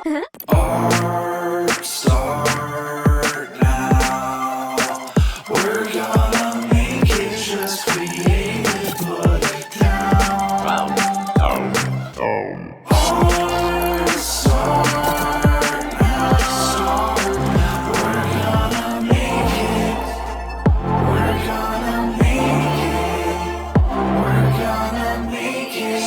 Art start now. We're gonna make it just creative, put it down. Art start now. We're gonna make it. We're gonna make it. We're gonna make it.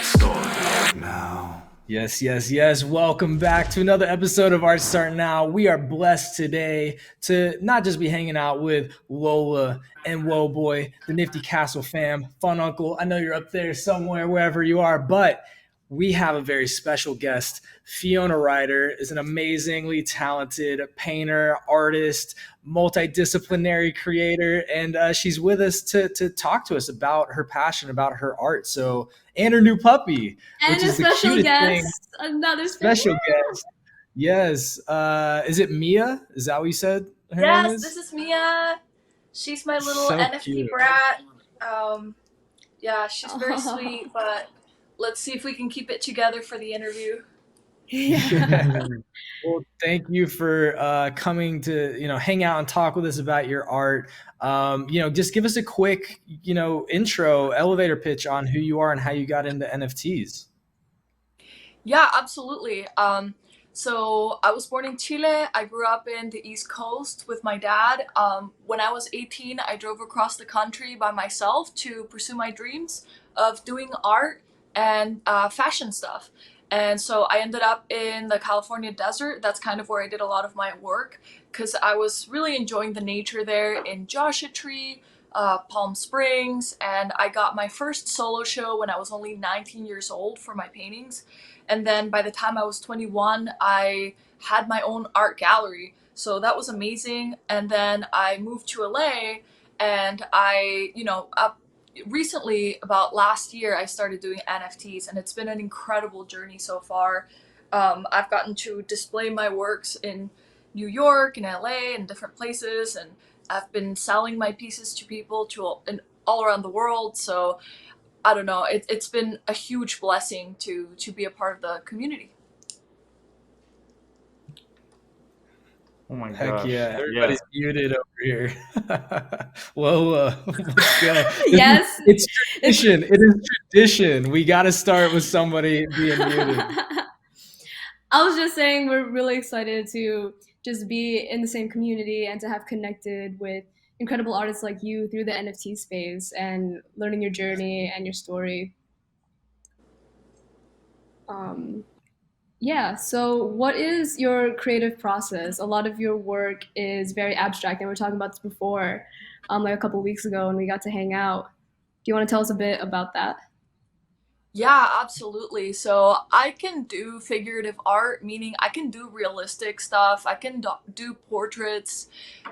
Start now. Yes. Welcome back to another episode of Art Start Now. We are blessed today to not just be hanging out with Lola and Woah Boy, the Nifty Castle fam, Fun Uncle. I know you're up there somewhere, wherever you are, but we have a very special guest. Fiona Ryder is an amazingly talented painter, artist, multidisciplinary creator, and she's with us to talk to us about her passion, about her art. So, and her new puppy, And which a is the special cutest guest, thing. another Special guest. Yes. Is it Mia? Is that what you said her name Yes, is? this is Mia. She's my little So NFT cute. brat. Yeah, she's very sweet, but let's see if we can keep it together for the interview. Well, thank you for coming to hang out and talk with us about your art. Just give us a quick intro, elevator pitch on who you are and how you got into NFTs. Yeah, absolutely. So I was born in Chile. I grew up in the East Coast with my dad. When I was 18, I drove across the country by myself to pursue my dreams of doing art and fashion stuff. And so I ended up in the California desert. That's kind of where I did a lot of my work because I was really enjoying the nature there in Joshua Tree, Palm Springs, and I got my first solo show when I was only 19 years old for my paintings. And then by the time I was 21, I had my own art gallery. So that was amazing. And then I moved to LA and recently, about last year, I started doing NFTs and it's been an incredible journey so far. I've gotten to display my works in New York and LA and different places, and I've been selling my pieces to people all around the world. So I don't know. It's been a huge blessing to be a part of the community. Oh my Heck gosh. yeah. Everybody's muted over here. Whoa, let's go. Yes. It's tradition. It is tradition. We got to start with somebody being muted. I was just saying we're really excited to just be in the same community and to have connected with incredible artists like you through the NFT space and learning your journey and your story. Yeah, so what is your creative process? A lot of your work is very abstract, and we were talking about this before, like a couple of weeks ago when we got to hang out. Do you want to tell us a bit about that? Yeah, absolutely. So I can do figurative art, meaning I can do realistic stuff, I can do portraits,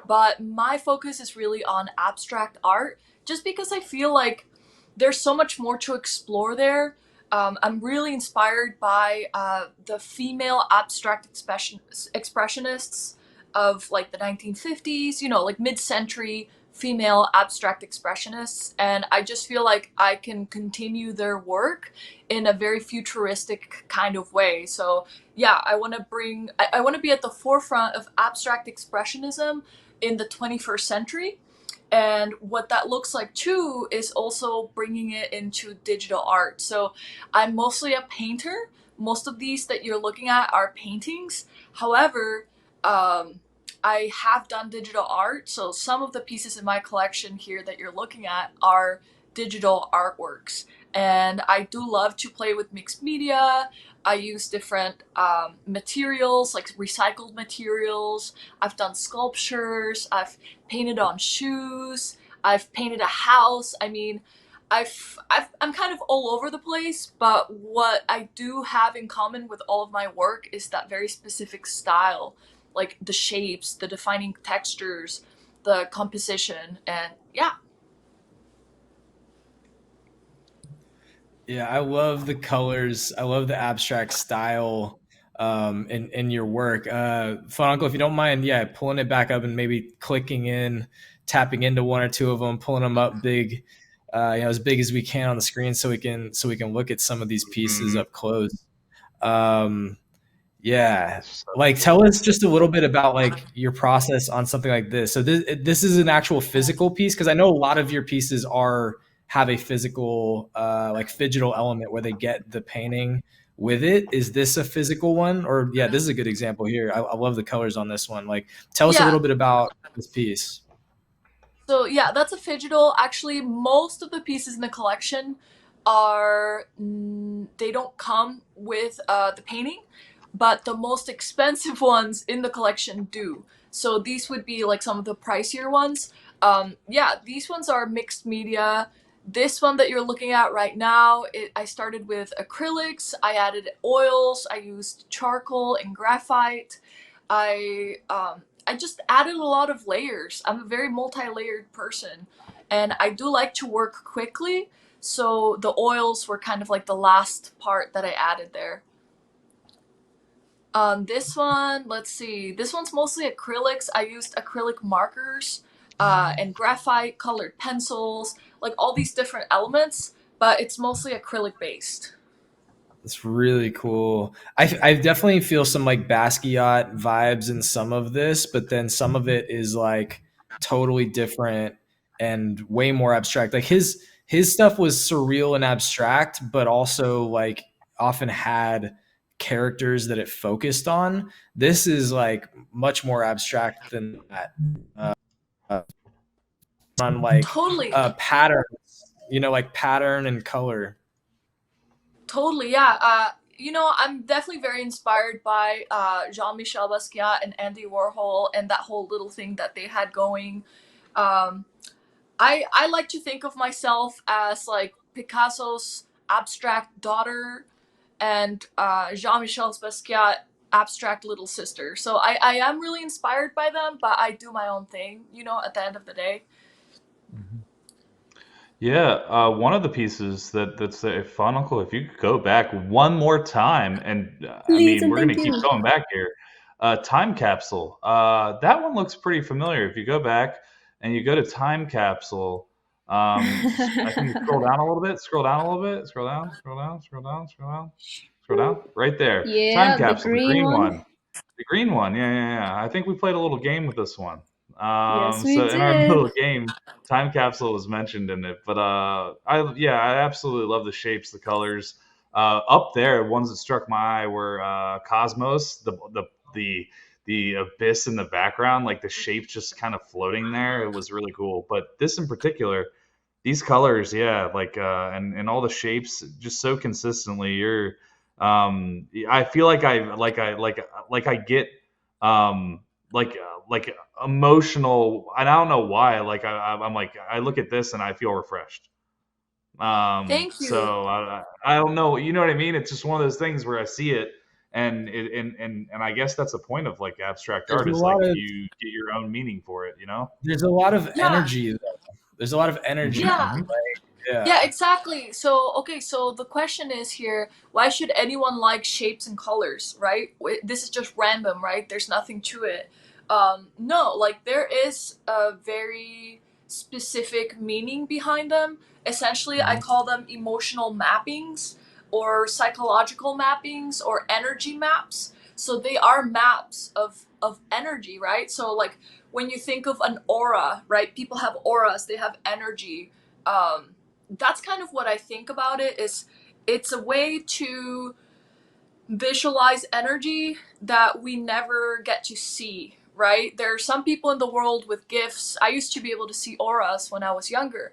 but my focus is really on abstract art just because I feel like there's so much more to explore there. I'm really inspired by the female abstract expressionists of like the 1950s, like mid-century female abstract expressionists, and I just feel like I can continue their work in a very futuristic kind of way. So yeah, I want to I want to be at the forefront of abstract expressionism in the 21st century. And what that looks like too is also bringing it into digital art. So I'm mostly a painter. Most of these that you're looking at are paintings. However, I have done digital art. So some of the pieces in my collection here that you're looking at are digital artworks. And I do love to play with mixed media. I use different materials, like recycled materials. I've done sculptures. I've painted on shoes. I've painted a house. I mean, I'm kind of all over the place, but what I do have in common with all of my work is that very specific style, like the shapes, the defining textures, the composition, and yeah. Yeah, I love the colors. I love the abstract style in your work. Fun Uncle, if you don't mind, yeah, pulling it back up and maybe tapping into one or two of them, pulling them up big, as big as we can on the screen, so we can look at some of these pieces up close. Um, yeah. So Like, tell us just a little bit about like your process on something like this. So this is an actual physical piece because I know a lot of your pieces are have a physical like phygital element where they get the painting with it. Is this a physical one? Or yeah, this is a good example here. I love the colors on this one. Like, tell us a Yeah. little bit about this piece. So yeah, that's a phygital. Actually, most of the pieces in the collection are they don't come with the painting, but the most expensive ones in the collection do. So these would be like some of the pricier ones. Yeah, these ones are mixed media. This one that you're looking at right now, I started with acrylics. I added oils. I used charcoal and graphite. I just added a lot of layers. I'm a very multi-layered person, and I do like to work quickly. So the oils were kind of like the last part that I added there. This one, let's see. This one's mostly acrylics. I used acrylic markers, and graphite, colored pencils, like all these different elements, but it's mostly acrylic based. It's really cool. I definitely feel some like Basquiat vibes in some of this, but then some of it is like totally different and way more abstract. Like his stuff was surreal and abstract, but also like often had characters that it focused on. This is like much more abstract than that. Uh, on like Totally. patterns, like pattern and color. Totally, yeah. I'm definitely very inspired by Jean-Michel Basquiat and Andy Warhol and that whole little thing that they had going. Um, I like to think of myself as like Picasso's abstract daughter and Jean-Michel Basquiat abstract little sister. So I am really inspired by them, but I do my own thing, at the end of the day. yeah, one of the pieces that's a fun, Uncle. If you could go back one more time, and I Please mean, and we're gonna thank keep you. going back here. Time capsule. That one looks pretty familiar. If you go back and you go to time capsule, I think you scroll down a little bit. Scroll down a little bit. Scroll down. Scroll down. Scroll down. Scroll down. Scroll down. Right there. Time Yeah, the capsule. The green green one. one. The green one, yeah, yeah, yeah. I think we played a little game with this one. Yes, we So in our did. little game, time capsule was mentioned in it, but I absolutely love the shapes, the colors. Up there, ones that struck my eye were Cosmos, the abyss in the background, like the shapes just kind of floating there. It was really cool. But this in particular, these colors, yeah, like and all the shapes just so consistently. I feel like I get um like emotional, and I don't know why. Like I'm like I look at this and I feel refreshed. Thank you. So I don't know, you know what I mean? It's just one of those things where I see it, and and I guess that's the point of like abstract There's art a is like lot of you get your own meaning for it, you know? there's a lot of Yeah, energy though. There's a lot of energy. Hmm. yeah. Hmm. Yeah, Yeah. exactly. So, okay, so the question is here, why should anyone like shapes and colors, right? This is just random, right? There's nothing to it. No, like there is a very specific meaning behind them. Essentially, I Hmm. call them emotional mappings or psychological mappings or energy maps. So they are maps of energy, right? So like when you think of an aura, right? People have auras, they have energy. That's kind of what I think about it is it's a way to visualize energy that we never get to see, right? There are some people in the world with gifts. I used to be able to see auras when I was younger.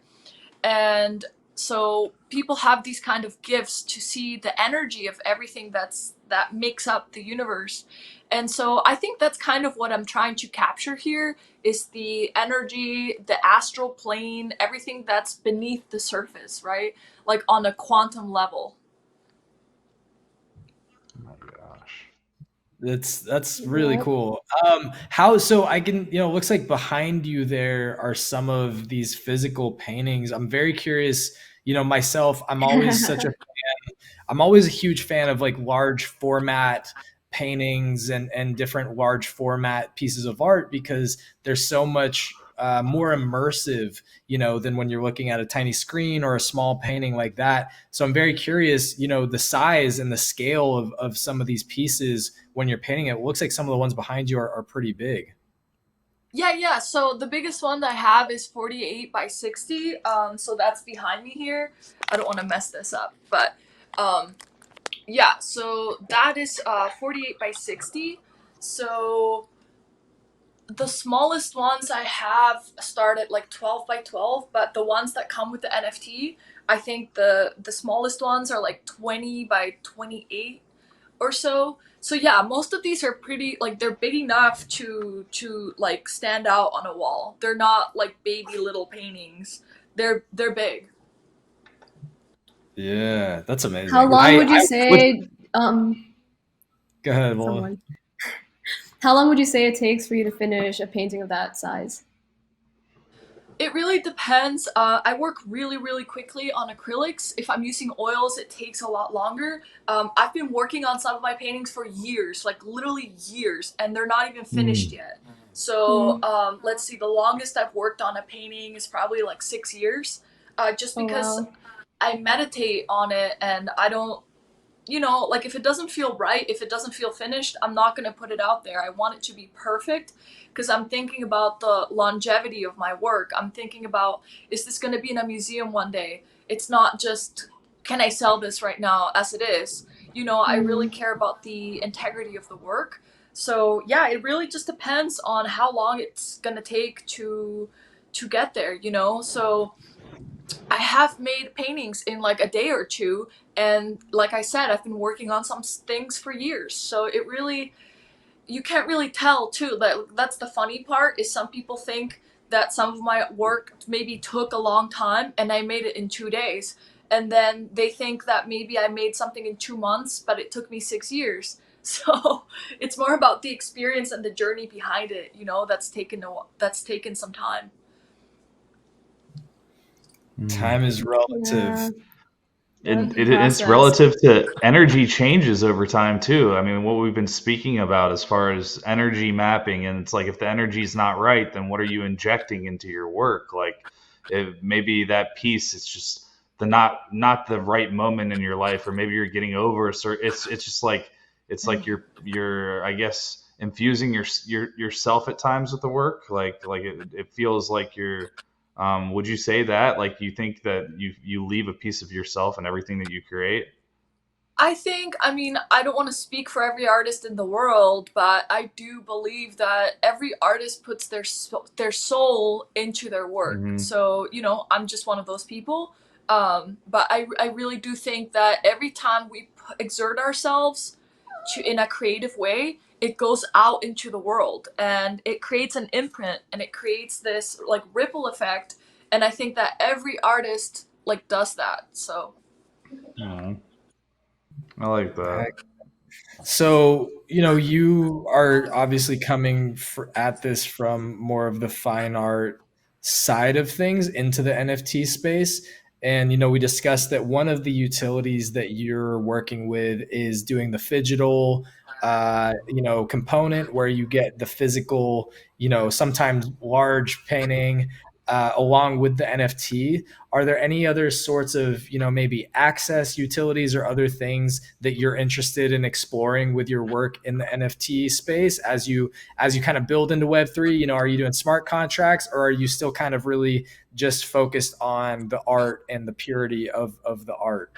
And so people have these kind of gifts to see the energy of everything that makes up the universe. And so I think that's kind of what I'm trying to capture here is the energy, the astral plane, everything that's beneath the surface, right? Like on a quantum level. Oh my gosh. That's really Yep. cool. How so I can, looks like behind you there are some of these physical paintings. I'm very curious, myself, I'm always a huge fan of like large format paintings and different large format pieces of art because there's so much more immersive, than when you're looking at a tiny screen or a small painting like that. So I'm very curious, the size and the scale of some of these pieces when you're painting it. It looks like some of the ones behind you are pretty big. Yeah. So the biggest one that I have is 48 by 60. So that's behind me here. I don't want to mess this up, but yeah. So that is 48 by 60. So the smallest ones I have start at like 12 by 12, but the ones that come with the NFT, I think the smallest ones are like 20 by 28 or so. So yeah, most of these are pretty, like, they're big enough to like stand out on a wall. They're not like baby little paintings. They're big. Yeah, that's How amazing. long would you With say, Go ahead, Lola. someone, how long would you say it takes for you to finish a painting of that size? It really depends. I work really quickly on acrylics. If I'm using oils, it takes a lot longer. I've been working on some of my paintings for years, like literally years, and they're not even finished yet. So Mm. let's see, the longest I've worked on a painting is probably like 6 years, just Oh because wow. I meditate on it and I don't, like if it doesn't feel right, if it doesn't feel finished, I'm not going to put it out there. I want it to be perfect because I'm thinking about the longevity of my work. I'm thinking about, is this going to be in a museum one day? It's not just, can I sell this right now as it is? I really Mm. care about the integrity of the work. So yeah, it really just depends on how long it's going to take to get there. So I have made paintings in like a day or two, and like I said, I've been working on some things for years. So it really, you can't really tell too. That's the funny part, is some people think that some of my work maybe took a long time and I made it in 2 days, and then they think that maybe I made something in 2 months, but it took me 6 years. So it's more about the experience and the journey behind it. That's taken some time. Time is Yeah, relative. the it's process. relative to energy changes over time too. I mean, what we've been speaking about as far as energy mapping, and it's like if the energy is not right, then what are you injecting into your work? Like, maybe that piece it's just the not the right moment in your life, or maybe you're getting over a certain. It's just like it's like you're I guess infusing yourself at times with the work. Like it feels like you're would you say that? Like, you think that you leave a piece of yourself in everything that you create? I mean, I don't want to speak for every artist in the world, but I do believe that every artist puts their soul into their work. Hmm. So, I'm just one of those people. But I really do think that every time we exert ourselves in a creative way, it goes out into the world and it creates an imprint and it creates this like ripple effect. And I think that every artist like does that. So. Hmm. I like that. So, you are obviously coming at this from more of the fine art side of things into the NFT space. And, we discussed that one of the utilities that you're working with is doing the phygital, component where you get the physical, sometimes large painting, along with the NFT. Are there any other sorts of, maybe access utilities or other things that you're interested in exploring with your work in the NFT space as you kind of build into Web3? Are you doing smart contracts, or are you still kind of really just focused on the art and the purity of the art?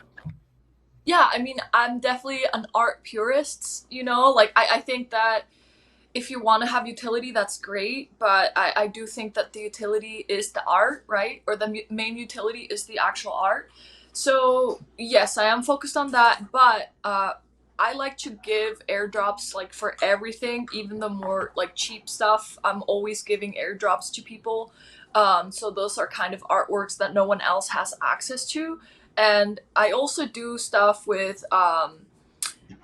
Yeah, I mean, I'm definitely an art purist. Like, I think that if you want to have utility, that's great, but I do think that the utility is the art, right? Or the main utility is the actual art. So, yes, I am focused on that, but I like to give airdrops like for everything, even the more like cheap stuff. I'm always giving airdrops to people. So those are kind of artworks that no one else has access to. And I also do stuff with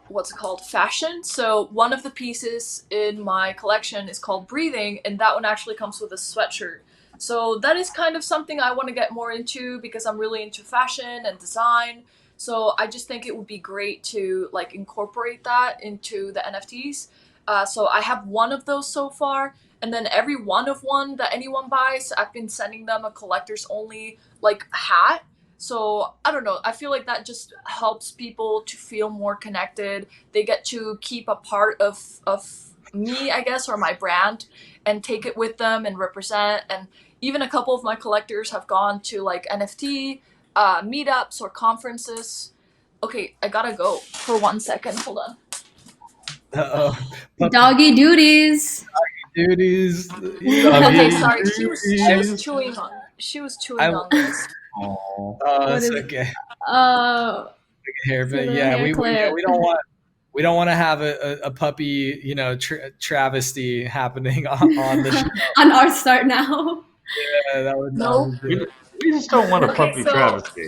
what's it called, fashion. So one of the pieces in my collection is called Breathing, and that one actually comes with a sweatshirt. So that is kind of something I want to get more into because I'm really into fashion and design. So I just think it would be great to like incorporate that into the NFTs. So I have one of those so far, And then every one of one that anyone buys, I've been sending them a collector's only like hat. So I don't know. I feel like that just helps people to feel more connected. They get to keep a part of me, I guess, or my brand, and take it with them and represent. And even a couple of my collectors have gone to like NFT meetups or conferences. Okay, I gotta go for 1 second. Hold on. Uh-oh. Doggy duties. Duties. Okay, Doggy sorry. duties. She was chewing I, on this. Aw. What it's is okay. uh Here, for but the yeah, hair clip? we don't want to have a puppy, travesty happening on the show. On our start now. Yeah, that would No. do it. We just don't want a Okay, puppy so travesty.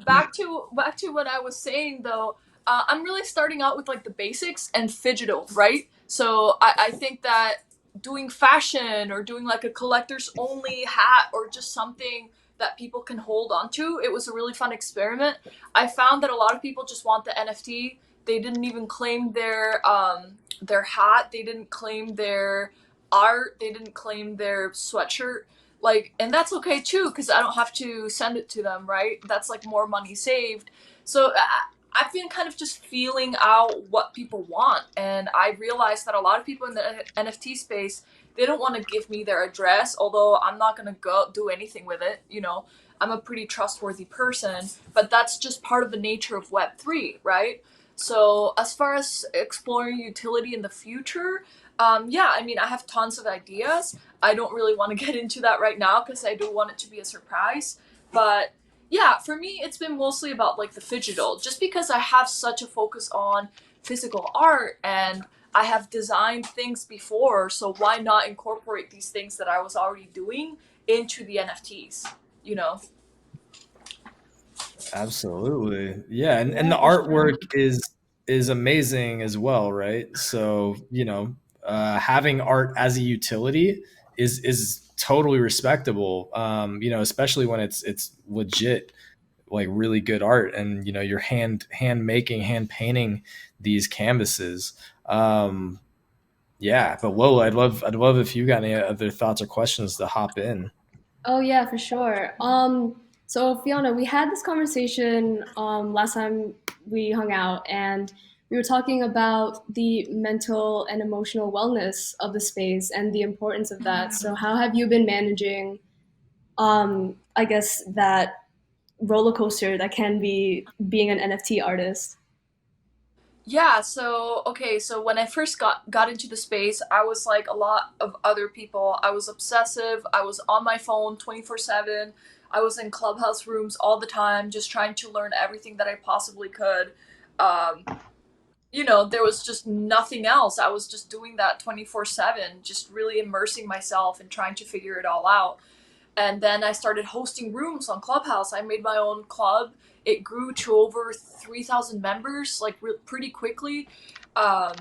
back to what I was saying though. I'm really starting out with like the basics and digital, right? So I think that doing fashion or doing like a collector's only hat or just something that people can hold on to, it was a really fun experiment. I found that a lot of people just want the NFT. They didn't even claim their hat. They didn't claim their art. They didn't claim their sweatshirt, like, and that's okay too because I don't have to send it to them, right? That's like more money saved. So I've been kind of just feeling out what people want, and I realized that a lot of people in the NFT space, they don't want to give me their address, although I'm not going to go do anything with it, I'm a pretty trustworthy person, but that's just part of the nature of Web3, right? So as far as exploring utility in the future, yeah, I mean, I have tons of ideas. I don't really want to get into that right now because I do want it to be a surprise. But yeah, for me, it's been mostly about like the digital, just because I have such a focus on physical art and I have designed things before. So why not incorporate these things that I was already doing into the NFTs, you know? Absolutely. Yeah, and the artwork is amazing as well, right? So, having art as a utility is totally respectable. Especially when it's legit, like really good art, and you're hand painting these canvases. Yeah, but Lola, I'd love if you got any other thoughts or questions to hop in. Oh yeah, for sure. So Fiona, we had this conversation last time we hung out, and we were talking about the mental and emotional wellness of the space and the importance of that. So how have you been managing, I guess, that roller coaster that can be being an NFT artist? Yeah, so okay, so when I first got into the space, I was like a lot of other people. I was obsessive. I was on my phone 24/7. I was in clubhouse rooms all the time just trying to learn everything that I possibly could. Um, there was just nothing else. I was just doing that 24/7, just really immersing myself and trying to figure it all out. And then I started hosting rooms on Clubhouse. I made my own club. It grew to over 3,000 members, like pretty quickly. Um,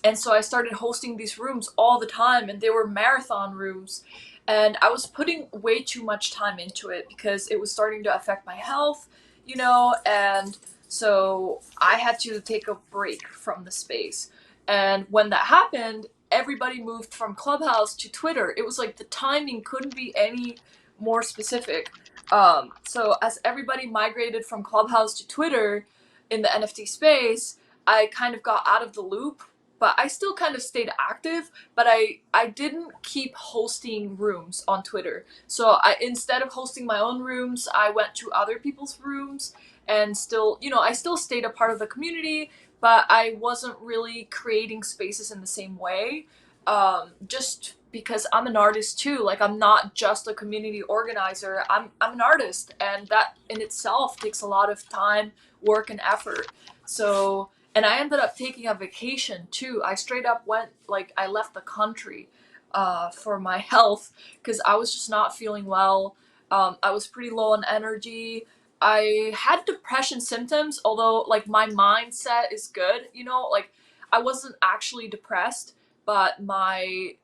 and so I started hosting these rooms all the time, and they were marathon rooms. And I was putting way too much time into it because it was starting to affect my health, and so I had to take a break from the space. And when that happened, everybody moved from Clubhouse to Twitter. It was like the timing couldn't be any more specific. So as everybody migrated from Clubhouse to Twitter in the NFT space, I kind of got out of the loop, but I still kind of stayed active, but I didn't keep hosting rooms on Twitter. So instead of hosting my own rooms, I went to other people's rooms and still, I still stayed a part of the community, but I wasn't really creating spaces in the same way. Just because I'm an artist too. Like, I'm not just a community organizer. I'm an artist, and that in itself takes a lot of time, work, and effort. So, and I ended up taking a vacation too. I straight up went, like, I left the country for my health because I was just not feeling well. I was pretty low on energy. I had depression symptoms, although like my mindset is good, like I wasn't actually depressed, but my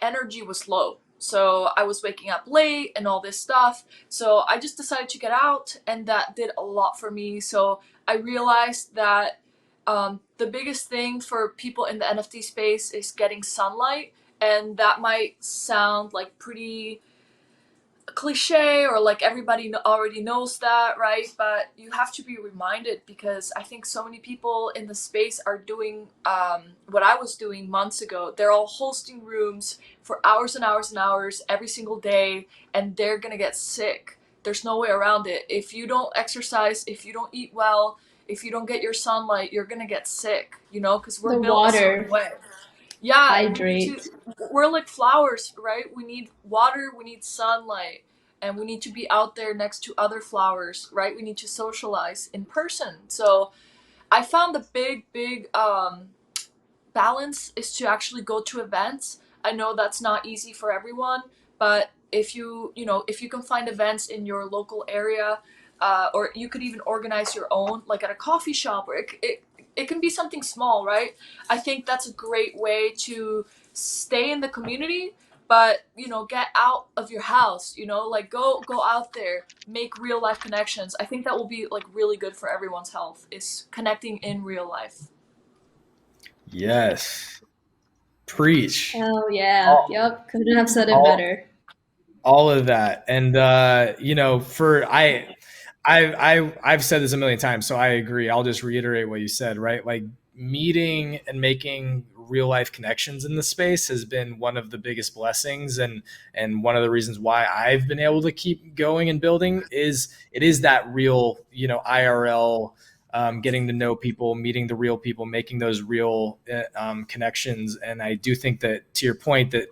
energy was low. So I was waking up late and all this stuff. So I just decided to get out, and that did a lot for me. So I realized that the biggest thing for people in the NFT space is getting sunlight, and that might sound like pretty cliche, or like everybody already knows that, right? But you have to be reminded, because I think so many people in the space are doing what I was doing months ago. They're all hosting rooms for hours and hours and hours every single day, and they're gonna get sick. There's no way around it. If you don't exercise, if you don't eat well, if you don't get your sunlight, you're gonna get sick, you know, because we're The built a certain water. way. Yeah, and we need Hydrate. to, we're like flowers, right? We need water, we need sunlight, and we need to be out there next to other flowers, right? We need to socialize in person. So I found the big balance is to actually go to events. I know that's not easy for everyone, but if if you can find events in your local area, or you could even organize your own, like at a coffee shop, or it can be something small, right? I think that's a great way to stay in the community, but get out of your house, like go out there, make real life connections. I think that will be like really good for everyone's health, is connecting in real life. Yes. Preach. Oh yeah. All, Yep. Couldn't have said it all, better. all of that. And for I've said this a million times, so I agree. I'll just reiterate what you said, right? Like, meeting and making real life connections in the space has been one of the biggest blessings, and one of the reasons why I've been able to keep going and building is it is that real, IRL, getting to know people, meeting the real people, making those real connections. And I do think that, to your point, that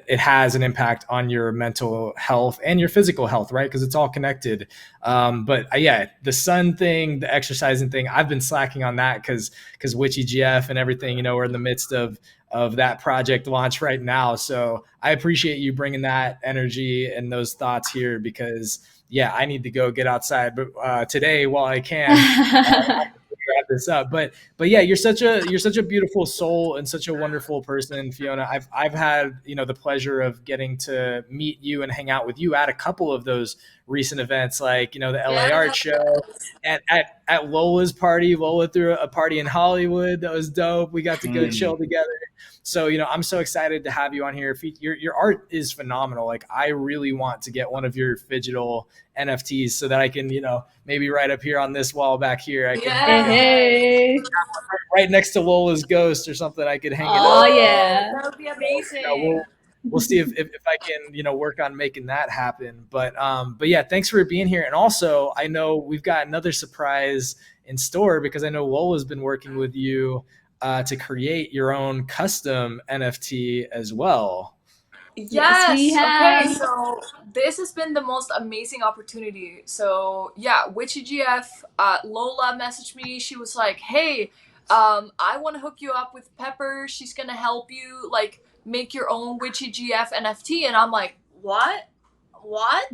it has an impact on your mental health and your physical health, right? Because it's all connected. But yeah, the sun thing, the exercising thing, I've been slacking on that because Witchy GF and everything, we're in the midst of that project launch right now. So I appreciate you bringing that energy and those thoughts here, because yeah, I need to go get outside, but today while I can. Wrap this up, but yeah, you're such a beautiful soul and such a wonderful person, Fiona. I've had the pleasure of getting to meet you and hang out with you at a couple of those recent events, like the LA Yeah. Art Show, at Lola's party. Lola threw a party in Hollywood that was dope. We got to go chill together. So I'm so excited to have you on here. Your art is phenomenal. Like, I really want to get one of your digital NFTs so that I can maybe right up here on this wall back here, I can Yeah. Hey. right next to Lola's ghost or something, I could hang it Oh up. yeah. That would be amazing. We'll see if I can work on making that happen. But yeah, thanks for being here. And also, I know we've got another surprise in store, because I know Lola's been working with you to create your own custom NFT as well. Yes, we Okay, have. so this has been the most amazing opportunity. So yeah, Witchy GF, Lola messaged me. She was like, "Hey, I want to hook you up with Pepper. She's gonna help you like make your own Witchy GF NFT." And I'm like, "What? What?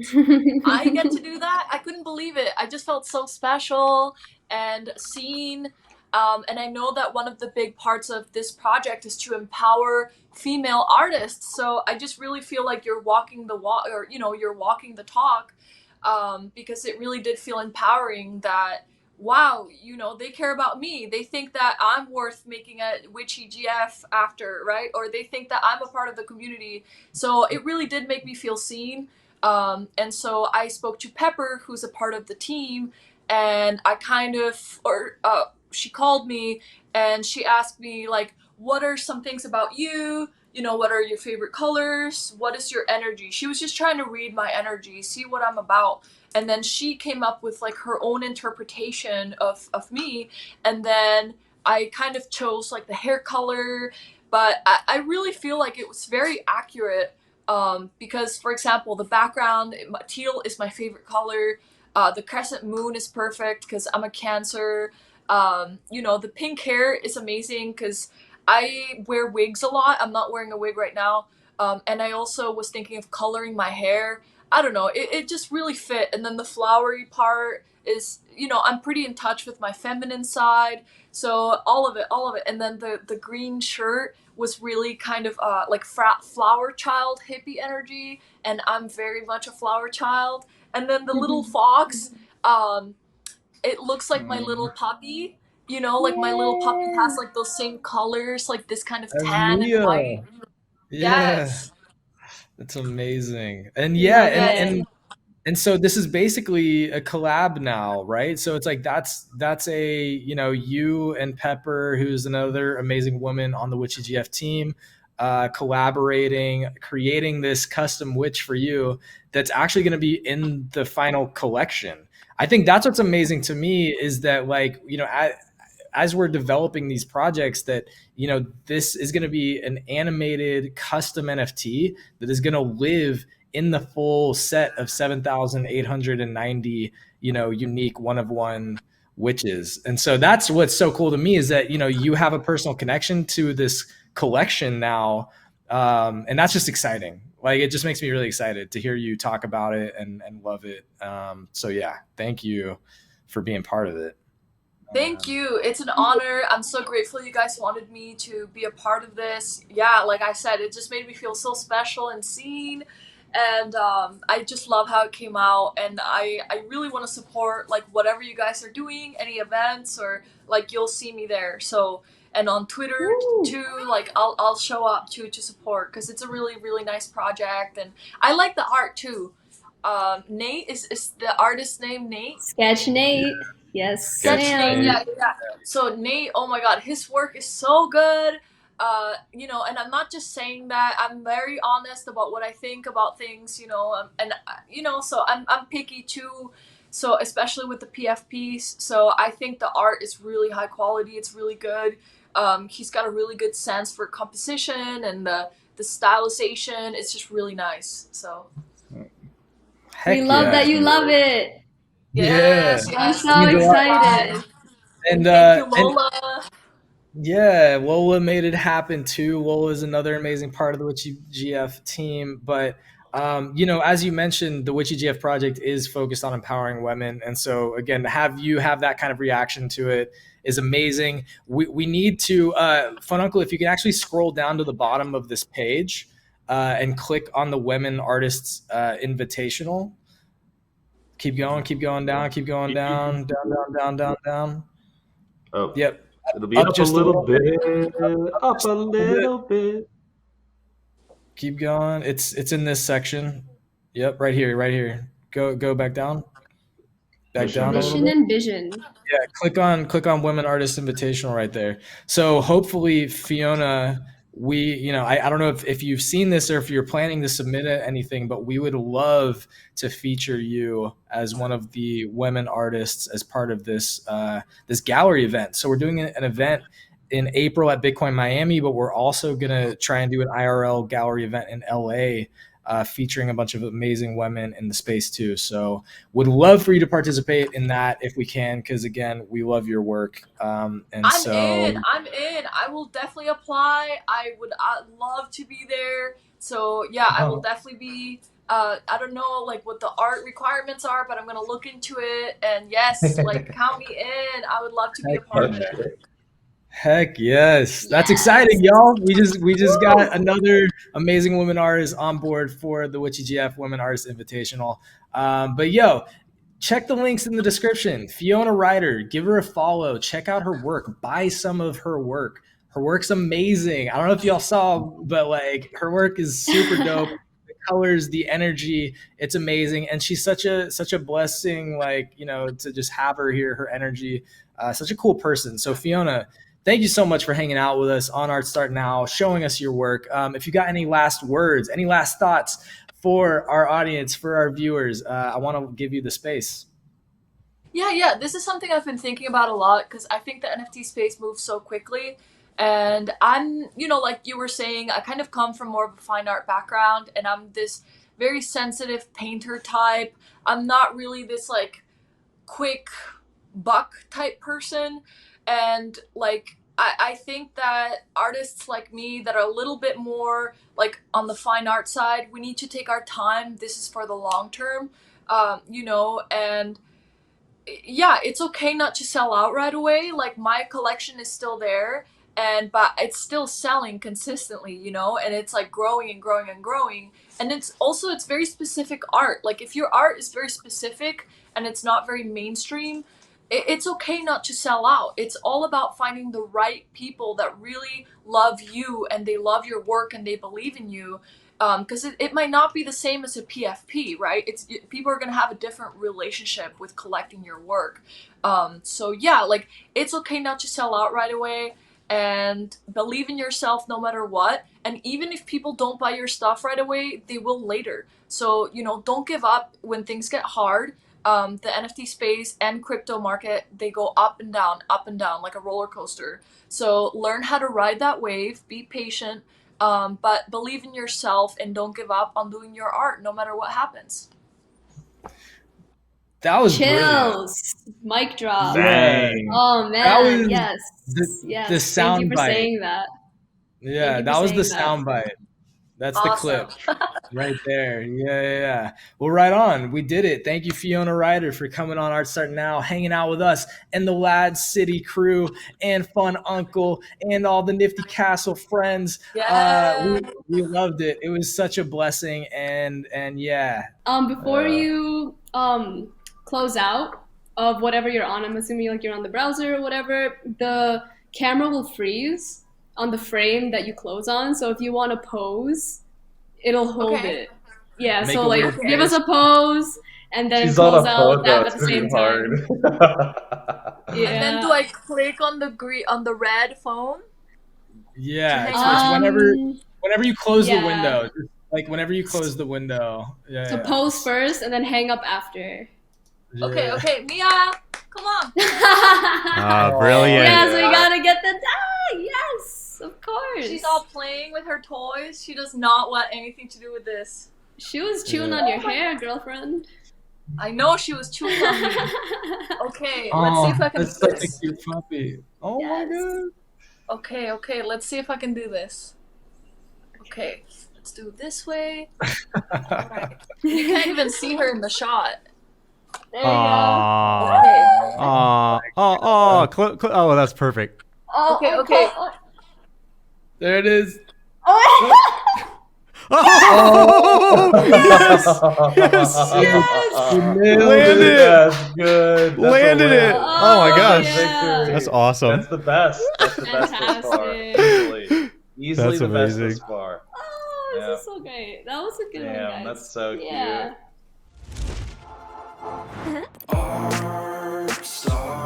I get to do that?" I couldn't believe it. I just felt so special and seen. And I know that one of the big parts of this project is to empower female artists. So I just really feel like you're walking the walk, or you're walking the talk, because it really did feel empowering that, wow, they care about me. They think that I'm worth making a Witchy GF after, right? Or they think that I'm a part of the community. So it really did make me feel seen. And so I spoke to Pepper, who's a part of the team, and she called me and she asked me, like, what are some things about you? What are your favorite colors? What is your energy? She was just trying to read my energy, see what I'm about. And then she came up with like her own interpretation of me. And then I kind of chose like the hair color, but I really feel like it was very accurate. Because, for example, the background, teal is my favorite color. The crescent moon is perfect because I'm a Cancer. The pink hair is amazing because I wear wigs a lot. I'm not wearing a wig right now. And I also was thinking of coloring my hair. I don't know. It just really fit. And then the flowery part is, I'm pretty in touch with my feminine side. So all of it. And then the green shirt was really kind of like flower child hippie energy. And I'm very much a flower child. And then the little fox, it looks like my little puppy, You know, like my little puppy has like those same colors, like this kind of That's tan and white. Mia. Yeah, Yes. that's amazing. And We yeah, love and it. and and so this is basically a collab now, right? So it's like that's a, you and Pepper, who's another amazing woman on the Witchy GF team, collaborating, creating this custom witch for you that's actually going to be in the final collection. I think that's what's amazing to me is that, like, as we're developing these projects, that this is going to be an animated custom NFT that is going to live in the full set of 7,890 unique one of one witches. And so that's what's so cool to me, is that you have a personal connection to this collection now. And that's just exciting. Like, it just makes me really excited to hear you talk about it and love it. So yeah, thank you for being part of it. Thank you. It's an honor. I'm so grateful you guys wanted me to be a part of this. Yeah, like I said, it just made me feel so special and seen. And I just love how it came out. And I really want to support like whatever you guys are doing, any events, or like you'll see me there. So, and on Twitter Woo. too, like I'll show up too to support because it's a really, really nice project. And I like the art too. Nate is the artist's name Nate? Sketch Nate. Yes, Sketch Sketch Nate, Nate. yeah, yeah. So Nate, oh my God, his work is so good. And I'm not just saying that. I'm very honest about what I think about things. So I'm picky too. So especially with the PFPs, so I think the art is really high quality. It's really good. He's got a really good sense for composition and the stylization. It's just really nice. So We Heck love yeah. that you love it. Yeah. yes, I'm yes. so Means a Thank you lot. excited. guys, And and thank you, Lola. yeah, Lola made it happen too. Lola is another amazing part of the Witchy GF team. But as you mentioned, the Witchy GF project is focused on empowering women. And so again, to have you have that kind of reaction to it is amazing. We need to Fun Uncle, if you can actually scroll down to the bottom of this page and click on the Women Artists Invitational. Keep going down, keep going down, down. Oh, Yep. it'll be Up up a just a little little bit. bit, Up up just a a little bit. little bit. Keep going. It's in this section. Yep, right here, right here. Go back down. Back Mission and down a little vision. Mission bit. and vision. Yeah, click on Women Artist Invitational right there. So hopefully, Fiona, I don't know if you've seen this or if you're planning to submit anything, but we would love to feature you as one of the women artists as part of this gallery event. So we're doing an event in April at Bitcoin Miami, but we're also gonna try and do an IRL gallery event in LA, featuring a bunch of amazing women in the space too. So would love for you to participate in that if we can, because again, we love your work. And I'm so in. I'm in. I will definitely apply. I'd love to be there. So yeah, I will definitely be. I don't know like what the art requirements are, but I'm gonna look into it. And yes, like count me in. I would love to be a part of it. heck yes, that's Yes. exciting, y'all. We just got Woo. another amazing women artist on board for the Witchy GF Women Artist Invitational. But yo, check the links in the description. Fiona Ryder, give her a follow. Check out her work. Buy some of her work. Her work's amazing. I don't know if y'all saw, but like her work is super dope. The colors, the energy, it's amazing. And she's such a blessing, like, to just have her here, her energy. Such a cool person. So Fiona, thank you so much for hanging out with us on Art Start Now, showing us your work. If you got any last words, any last thoughts for our audience, for our viewers, I want to give you the space. Yeah. This is something I've been thinking about a lot because I think the NFT space moves so quickly. And like you were saying, I kind of come from more of a fine art background, and I'm this very sensitive painter type. I'm not really this like quick buck type person. And like I think that artists like me that are a little bit more like on the fine art side, we need to take our time. This is for the long term. And yeah, it's okay not to sell out right away. Like my collection is still there, and but it's still selling consistently, and it's like growing and growing and growing. And it's very specific art. Like if your art is very specific and it's not very mainstream, it's okay not to sell out. It's all about finding the right people that really love you and they love your work and they believe in you. Because it might not be the same as a PFP, right? People are gonna have a different relationship with collecting your work. So yeah, like it's okay not to sell out right away, and believe in yourself no matter what. And even if people don't buy your stuff right away, they will later. So don't give up when things get hard. The NFT space and crypto market, they go up and down like a roller coaster. So learn how to ride that wave, be patient, but believe in yourself and don't give up on doing your art no matter what happens. That was brilliant. Chills. Mic drop. Dang. Oh That man, was yes. the Thank sound you for bite. saying that. Yeah, Thank you that for was the saying that. sound bite. That's the Awesome. clip right there. Yeah. Well, right on. We did it. Thank you, Fiona Ryder, for coming on Art Start Now, hanging out with us and the LADZ City crew and Fun Uncle and all the Nifty Castle friends. Yeah. We loved it. It was such a blessing. And yeah. Before you close out of whatever you're on, I'm assuming like you're on the browser or whatever, the camera will freeze on the frame that you close on. So if you want to pose, it'll hold Okay. it. Yeah, Make so a like little give us a pose and then She's on close a out photo. that at It's the gonna same be hard. time. And then Yeah. do I click on the red phone? Yeah. To It's hang whenever you close the yeah. window. Just like whenever you close the window. Yeah. So pose first and then hang up after. Okay, Mia, come on. Brilliant. Yes, we gotta get the die. Yes, of course. She's all playing with her toys. She does not want anything to do with this. She was chewing on your hair, girlfriend. I know she was chewing on me. Okay, Oh, let's see if I can that's do such a this. cute puppy. Oh Yes. my god. Okay, let's see if I can do this. Okay, let's do it this way. Alright. You can't even see her in the shot. There you Aww. Okay. Oh, that's perfect. go. Okay. There it is. Oh, yes! You nailed Landed it. it. That's good. That's a Landed win. it. Oh my gosh. Yeah. That's awesome. That's the best. That's the best thus far. Fantastic. Easily That's the best amazing. thus far. Oh, this Yeah. is so great. That was a good one, Damn, guys. that's so cute. Yeah. Art Star.